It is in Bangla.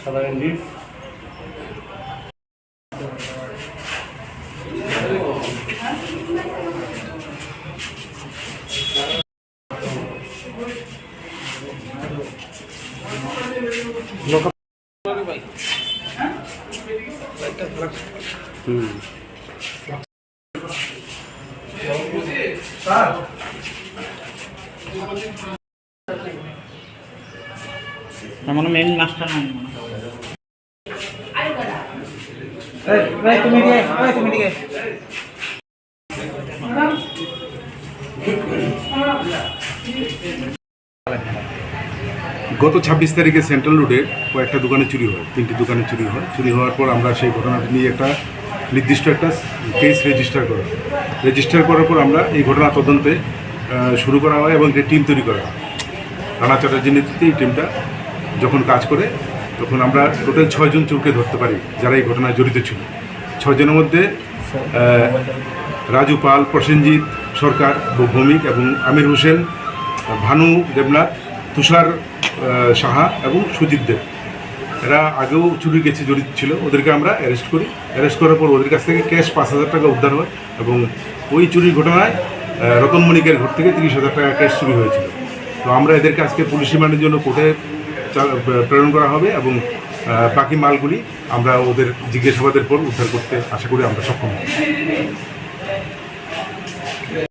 সাদা গেঞ্জি মানে মেন মাস্টার নাই গত 26 তারিখে সেন্ট্রাল রোডে কয়েকটা দোকানে চুরি হয়, 3টি দোকানে চুরি হয়। চুরি হওয়ার পর আমরা সেই ঘটনাটি নিয়ে একটা নির্দিষ্ট একটা কেস রেজিস্টার করার পর আমরা এই ঘটনা তদন্তে শুরু করা হয় এবং একটি টিম তৈরি করা হয়। রানা চ্যাটার্জির নেতৃত্বে এই টিমটা যখন কাজ করে তখন আমরা টোটাল 6 জন চোরকে ধরতে পারি যারা এই ঘটনায় জড়িত ছিল। 6 জনের মধ্যে রাজু পাল, প্রসেনজিৎ সরকার, ভৌমিক এবং আমির হোসেন, ভানু দেবনাথ, তুষার সাহা এবং সুজিত দেব, এরা আগেও চুরি কেসে জড়িত ছিল। ওদেরকে আমরা অ্যারেস্ট করি। অ্যারেস্ট করার পর ওদের কাছ থেকে ক্যাশ 5,000 টাকা উদ্ধার হয় এবং ওই চুরির ঘটনায় রতন মণিকের ঘর থেকে 30,000 টাকা ক্যাশ চুরি হয়েছিল। তো আমরা এদেরকে আজকে পুলিশ রিমান্ডের জন্য কোর্টে প্রেরণ করা হবে এবং বাকি মালগুলি আমরা ওদের জিজ্ঞাসাবাদের পর উদ্ধার করতে আশা করি আমরা সক্ষম হব।